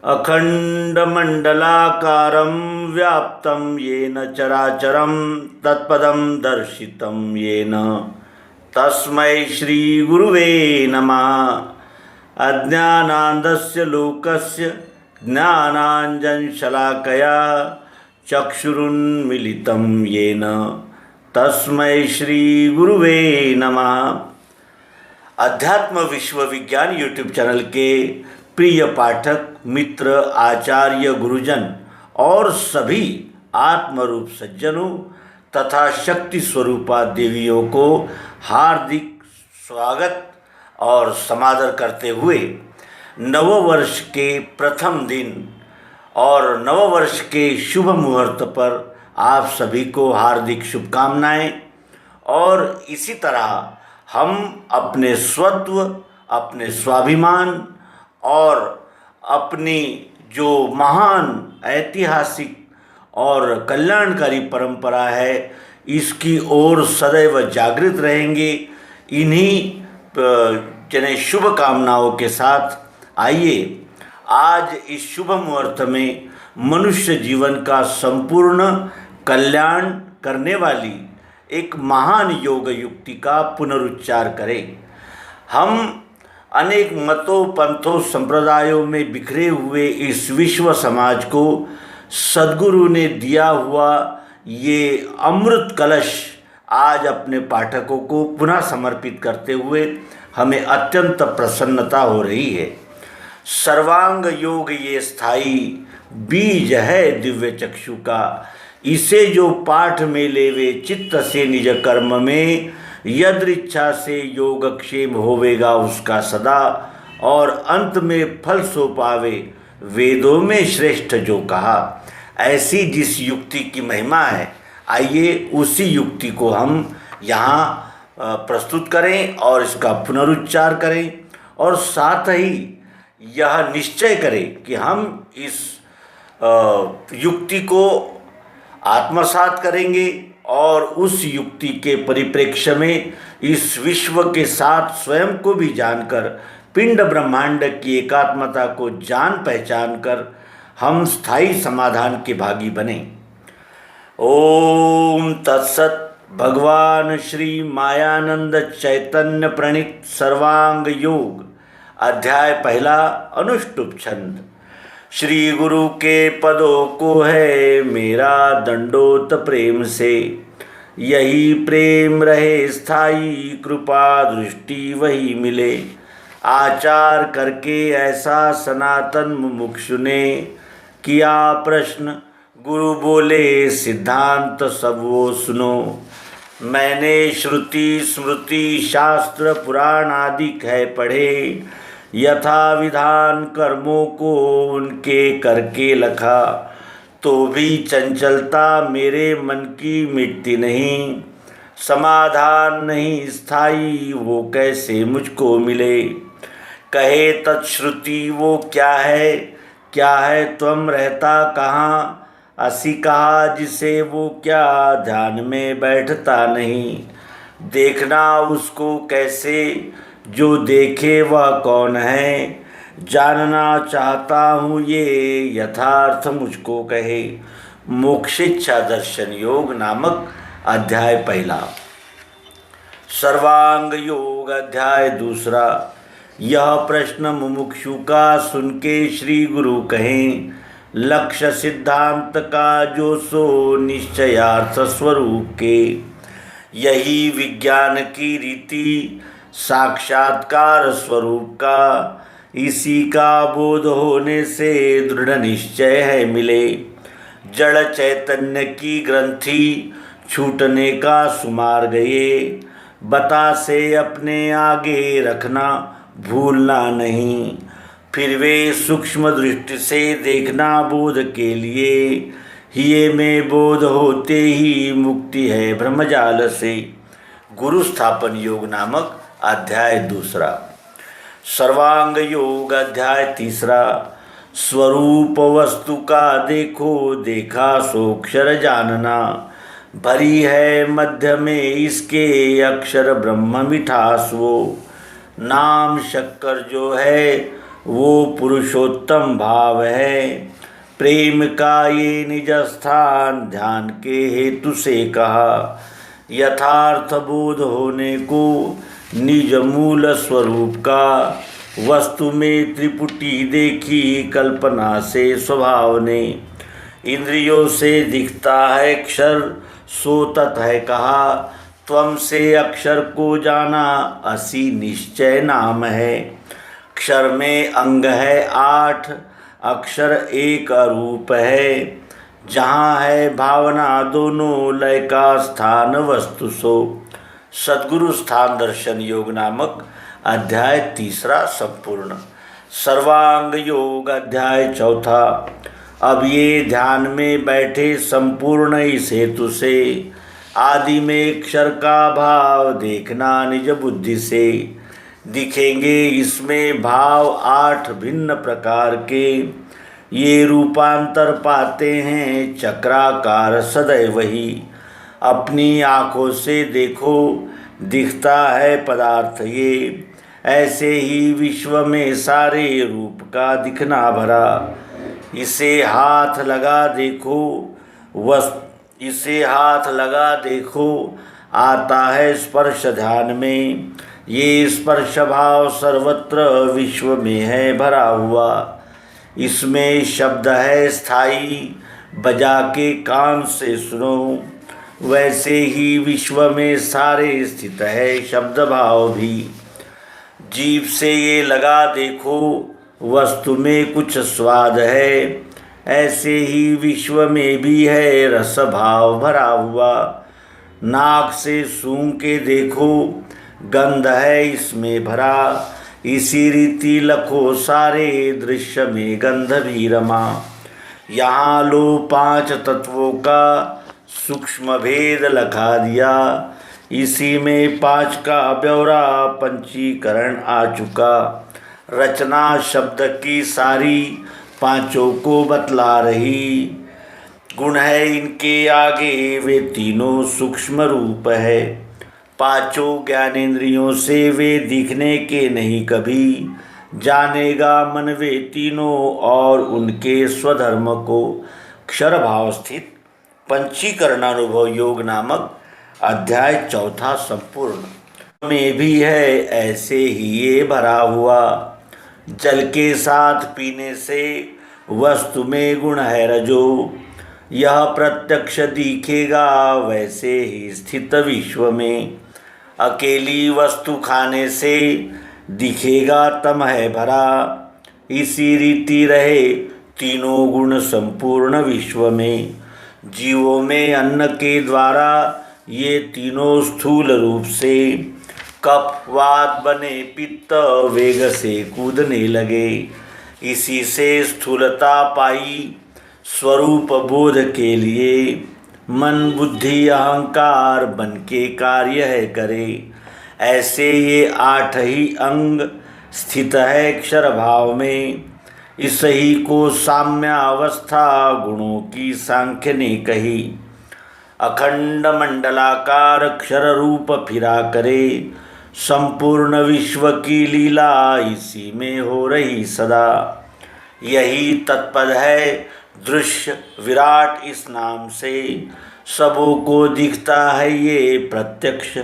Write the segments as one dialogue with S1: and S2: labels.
S1: अखंडमंडलाकारं व्याप्तं येन चराचरं तत्पदं दर्शितं येन तस्मै श्रीगुरुवे नमः। अज्ञानान्धस्य लोकस्य ज्ञानाञ्जनशलाकया चक्षुरुन्मीलितं येन तस्मै श्रीगुरुवे नमः। अध्यात्म विश्व विज्ञान यूट्यूब चैनल के प्रिय पाठक मित्र आचार्य गुरुजन और सभी आत्मरूप सज्जनों तथा शक्ति स्वरूपा देवियों को हार्दिक स्वागत और समादर करते हुए नववर्ष के प्रथम दिन और नववर्ष के शुभ मुहूर्त पर आप सभी को हार्दिक शुभकामनाएं। और इसी तरह हम अपने स्वत्व, अपने स्वाभिमान और अपनी जो महान ऐतिहासिक और कल्याणकारी परंपरा है इसकी ओर सदैव जागृत रहेंगे। इन्हीं जने शुभकामनाओं के साथ आइए आज इस शुभ मुहूर्त में मनुष्य जीवन का संपूर्ण कल्याण करने वाली एक महान योग युक्ति का पुनरुच्चार करें। हम अनेक मतों पंथों संप्रदायों में बिखरे हुए इस विश्व समाज को सद्गुरु ने दिया हुआ ये अमृत कलश आज अपने पाठकों को पुनः समर्पित करते हुए हमें अत्यंत प्रसन्नता हो रही है। सर्वांग योग ये स्थाई बीज है दिव्य चक्षु का, इसे जो पाठ में लेवे चित्त से निज कर्म में, यदृच्छा से योगक्षेम होवेगा उसका सदा, और अंत में फल सो पावे वेदों में श्रेष्ठ जो कहा। ऐसी जिस युक्ति की महिमा है, आइए उसी युक्ति को हम यहाँ प्रस्तुत करें और इसका पुनरुच्चार करें और साथ ही यह निश्चय करें कि हम इस युक्ति को आत्मसात करेंगे और उस युक्ति के परिप्रेक्ष्य में इस विश्व के साथ स्वयं को भी जानकर पिंड ब्रह्मांड की एकात्मता को जान पहचान कर हम स्थायी समाधान के भागी बने। ओम तत्सत। भगवान श्री मायानंद चैतन्य प्रणीत सर्वांग योग अध्याय पहला अनुष्टुप छंद। श्री गुरु के पदों को है मेरा दंडोत प्रेम से, यही प्रेम रहे स्थायी कृपा दृष्टि वही मिले। आचार करके ऐसा सनातन मुमुक्षु ने किया प्रश्न, गुरु बोले सिद्धांत सब वो सुनो। मैंने श्रुति स्मृति शास्त्र पुराण आदि कह पढ़े, यथा विधान कर्मों को उनके करके लखा, तो भी चंचलता मेरे मन की मिटती नहीं। समाधान नहीं स्थायी वो कैसे मुझको मिले। कहे तत्श्रुति वो क्या है त्वम रहता कहाँ। असी कहा जिसे वो क्या ध्यान में बैठता नहीं। देखना उसको कैसे जो देखे वह कौन है। जानना चाहता हूँ ये यथार्थ मुझको कहे। मोक्षिच्छा दर्शन योग नामक अध्याय पहला। सर्वांग योग अध्याय दूसरा। यह प्रश्न मुमुक्षु का सुन के श्री गुरु कहें, लक्ष्य सिद्धांत का जो सो निश्चयार्थ स्वरूप के। यही विज्ञान की रीति साक्षात्कार स्वरूप का, इसी का बोध होने से दृढ़ निश्चय है मिले। जड़ चैतन्य की ग्रंथि छूटने का सुमार गए, बता से अपने आगे रखना भूलना नहीं। फिर वे सूक्ष्म दृष्टि से देखना बोध के लिए, हिये में बोध होते ही मुक्ति है ब्रह्मजाल से। गुरु स्थापन योग नामक अध्याय दूसरा। सर्वांग योग अध्याय तीसरा। स्वरूप वस्तु का देखो देखा सोक्षर जानना, भरी है मध्य में इसके अक्षर ब्रह्म मिठास वो। नाम शक्कर जो है वो पुरुषोत्तम भाव है। प्रेम का ये निज स्थान ध्यान के हेतु से कहा। यथार्थ बोध होने को निज मूल स्वरूप का वस्तु में त्रिपुटी देखी कल्पना से स्वभाव ने। इंद्रियों से दिखता है अक्षर सो तत् है कहा। त्वम से अक्षर को जाना असी निश्चय नाम है। अक्षर में अंग है 8 अक्षर एक अरूप है। जहाँ है भावना दोनों लय का स्थान वस्तु सो। सद्गुरु स्थान दर्शन योग नामक अध्याय 3 संपूर्ण। सर्वांग योग अध्याय 4। अब ये ध्यान में बैठे संपूर्ण इस हेतु से आदि में अक्षर का भाव देखना निज बुद्धि से। दिखेंगे इसमें भाव 8 भिन्न प्रकार के। ये रूपांतर पाते हैं चक्राकार सदैव ही। अपनी आँखों से देखो दिखता है पदार्थ ये। ऐसे ही विश्व में सारे रूप का दिखना भरा। इसे हाथ लगा देखो आता है स्पर्श ध्यान में। ये स्पर्श भाव सर्वत्र विश्व में है भरा हुआ। इसमें शब्द है स्थायी बजा के कान से सुनो। वैसे ही विश्व में सारे स्थित है शब्द भाव भी। जीभ से ये लगा देखो वस्तु में कुछ स्वाद है। ऐसे ही विश्व में भी है रस भाव भरा हुआ। नाक से सूंघ के देखो गंध है इसमें भरा। इसी रीति लखो सारे दृश्य में गंध भी रमा। यहाँ लो 5 तत्वों का सूक्ष्म भेद लखा दिया। इसी में 5 का ब्यौरा पंचीकरण आ चुका। रचना शब्द की सारी 5 को बतला रही। गुण है इनके आगे वे तीनों सूक्ष्म रूप है। 5 ज्ञानेंद्रियों से वे दिखने के नहीं कभी। जानेगा मन वे तीनों और उनके स्वधर्म को। अक्षर भाव स्थित पंचीकरणानुभव योग नामक अध्याय 4 संपूर्ण। में भी है ऐसे ही ये भरा हुआ। जल के साथ पीने से वस्तु में गुण है रजो। यह प्रत्यक्ष दिखेगा वैसे ही स्थित विश्व में। अकेली वस्तु खाने से दिखेगा तम है भरा। इसी रीति रहे तीनों गुण संपूर्ण विश्व में। जीवों में अन्न के द्वारा ये तीनों स्थूल रूप से कफ वात बने पित्त वेग से कूदने लगे। इसी से स्थूलता पाई स्वरूप बोध के लिए। मन बुद्धि अहंकार बन के कार्य है करे। ऐसे ये 8 ही अंग स्थित है अक्षर भाव में। इस ही को साम्य अवस्था गुणों की सांख्य ने कही। अखंड मंडलाकार अक्षर रूप फिरा करे। संपूर्ण विश्व की लीला इसी में हो रही सदा। यही तत्पद है दृश्य विराट इस नाम से। सबों को दिखता है ये प्रत्यक्ष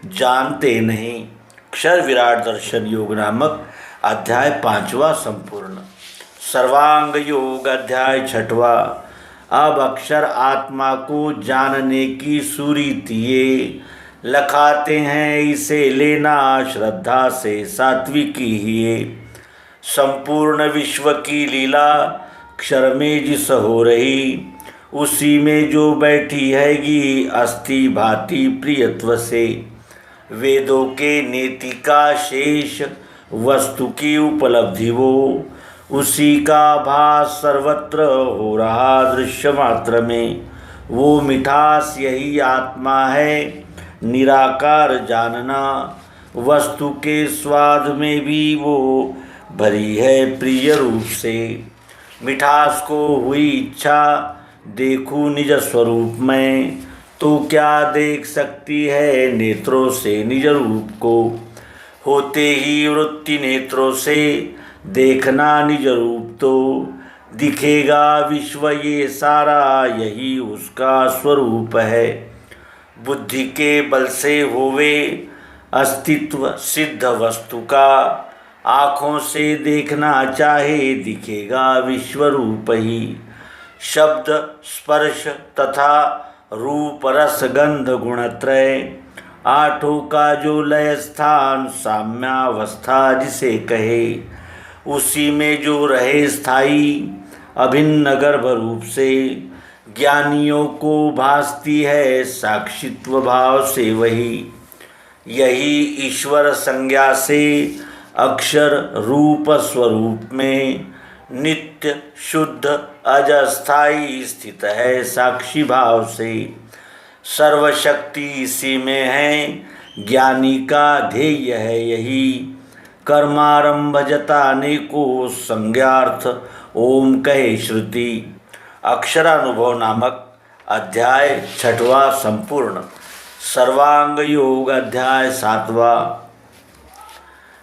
S1: जानते नहीं। अक्षर विराट दर्शन योग नामक अध्याय 5वां संपूर्ण। सर्वांग योग अध्याय 6वां। अब अक्षर आत्मा को जानने की सुरीतिये लखाते हैं। इसे लेना श्रद्धा से सात्विकी ही है। संपूर्ण विश्व की लीला अक्षर में जिस हो रही। उसी में जो बैठी हैगी अस्थि भांति प्रियत्व से। वेदों के नेति का शेष वस्तु की उपलब्धि वो। उसी का भास सर्वत्र हो रहा दृश्य मात्र में। वो मिठास यही आत्मा है निराकार जानना। वस्तु के स्वाद में भी वो भरी है प्रिय रूप से। मिठास को हुई इच्छा देखूं निज स्वरूप में। तो क्या देख सकती है नेत्रों से निज रूप को। होते ही वृत्ति नेत्रों से देखना निज रूप तो दिखेगा विश्व ये सारा, यही उसका स्वरूप है। बुद्धि के बल से होवे अस्तित्व सिद्ध वस्तु का, आँखों से देखना चाहे दिखेगा विश्व रूप ही। शब्द स्पर्श तथा रूप रस गंध गुणत्रय, आठों का जो लय स्थान साम्यावस्था जिसे कहे, उसी में जो रहे स्थायी अभिन्न गर्भ रूप से, ज्ञानियों को भासती है साक्षित्व भाव से वही। यही ईश्वर संज्ञा से अक्षर रूप स्वरूप में नित्य शुद्ध अजस्थाई स्थित है साक्षी भाव से। सर्वशक्ति इसी में है ज्ञानी का ध्येय है यही, कर्मारंभ जताने को संज्ञार्थ ओम कहे श्रुति। अक्षरानुभव नामक अध्याय 6वां संपूर्ण। सर्वांग योग अध्याय 7वां।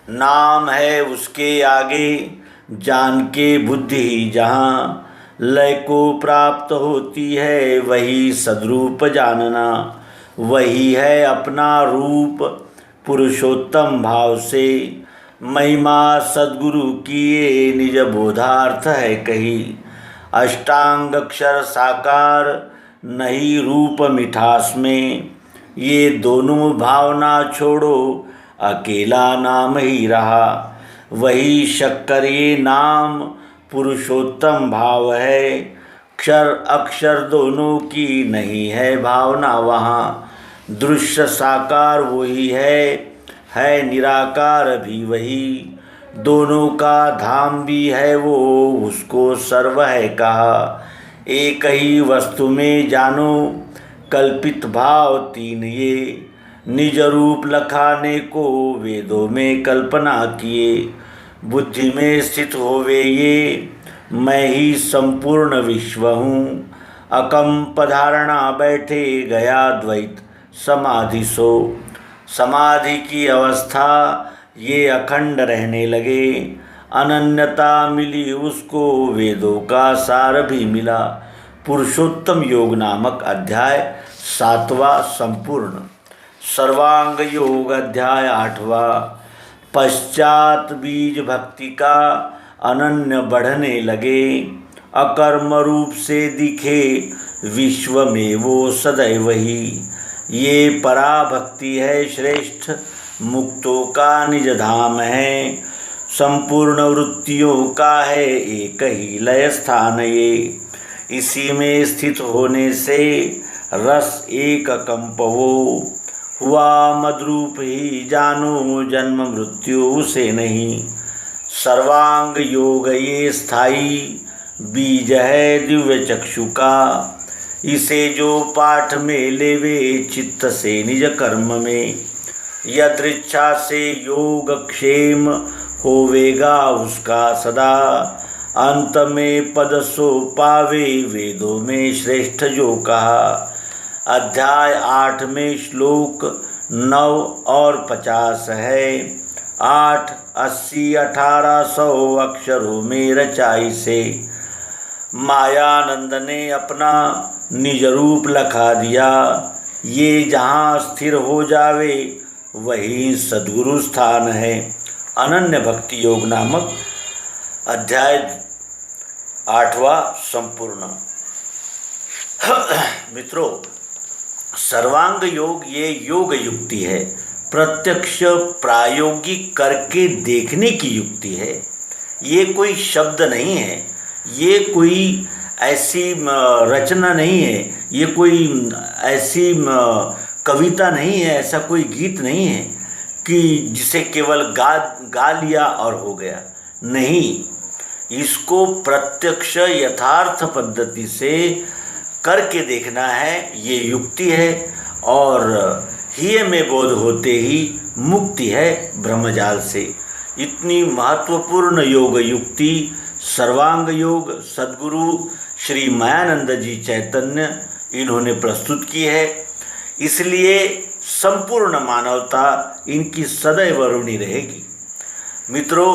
S1: नाम है उसके आगे जान के बुद्धि ही जहाँ, लय को प्राप्त होती है वही सद्रूप जानना। वही है अपना रूप पुरुषोत्तम भाव से, महिमा सद्गुरु की ये निज बोधार्थ है कही। अष्टांग अक्षर साकार नहीं रूप मिठास में, ये दोनों भावना छोड़ो अकेला नाम ही रहा। वही शक्कर ये नाम पुरुषोत्तम भाव है, क्षर अक्षर दोनों की नहीं है भावना वहाँ। दृश्य साकार वही है निराकार भी वही, दोनों का धाम भी है वो उसको सर्व है कहा। एक ही वस्तु में जानो कल्पित भाव तीन ये, निज रूप लखाने को वेदों में कल्पना किए। बुद्धि में स्थित होवे ये मैं ही संपूर्ण विश्व हूँ, अकंप धारणा बैठे गया द्वैत समाधि सो। समाधि की अवस्था ये अखंड रहने लगे, अनन्यता मिली उसको वेदों का सार भी मिला। पुरुषोत्तम योग नामक अध्याय 7वां संपूर्ण। सर्वांग योग अध्याय 8वां। पश्चात बीज भक्ति का अनन्य बढ़ने लगे, अकर्म रूप से दिखे विश्व में वो सदैव ही। ये पराभक्ति है श्रेष्ठ मुक्तों का निज धाम है, संपूर्ण वृत्तियों का है एक ही लय स्थान ये। इसी में स्थित होने से रस एक कंप हुआ मद्रूप ही जानो जन्म मृत्यु से नहीं। सर्वांग योग ये स्थाई बीज है दिव्य चक्षु का, इसे जो पाठ में लेवे चित्त से निज कर्म में। यदृच्छा से योग क्षेम होवेगा उसका सदा, अंत में पद सो पावे वेदों में श्रेष्ठ जो कहा। अध्याय 8 में श्लोक 9 और 50 है। 8, 80, 1800 अक्षरों में रचाई से मायानंद ने अपना निज रूप लखा दिया। ये जहाँ स्थिर हो जावे वही सद्गुरु स्थान है। अनन्य भक्ति योग नामक अध्याय 8वां संपूर्ण। मित्रों, सर्वांग योग ये योग युक्ति है, प्रत्यक्ष प्रायोगिक करके देखने की युक्ति है। ये कोई शब्द नहीं है, ये कोई ऐसी रचना नहीं है, ये कोई ऐसी कविता नहीं है, ऐसा कोई गीत नहीं है कि जिसे केवल गा लिया और हो गया। नहीं, इसको प्रत्यक्ष यथार्थ पद्धति से करके देखना है, ये युक्ति है। और हिय में बोध होते ही मुक्ति है ब्रह्मजाल से। इतनी महत्वपूर्ण योग युक्ति सर्वांग योग सद्गुरु श्री मायानंद जी चैतन्य इन्होंने प्रस्तुत की है। इसलिए संपूर्ण मानवता इनकी सदैव ऋणी रहेगी। मित्रों,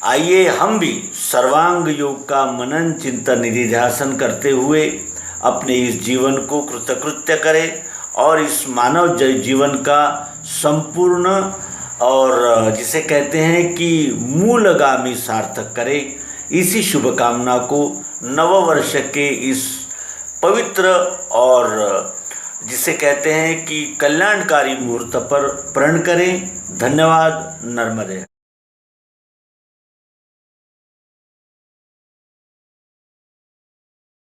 S1: आइए हम भी सर्वांग योग का मनन चिंतन निधिध्यासन करते हुए अपने इस जीवन को कृतकृत्य करें और इस मानव जीवन का संपूर्ण और जिसे कहते हैं कि मूलगामी सार्थक करें। इसी शुभकामना को नववर्ष के इस पवित्र और जिसे कहते हैं कि कल्याणकारी मुहूर्त पर प्रण करें। धन्यवाद। नर्मदे।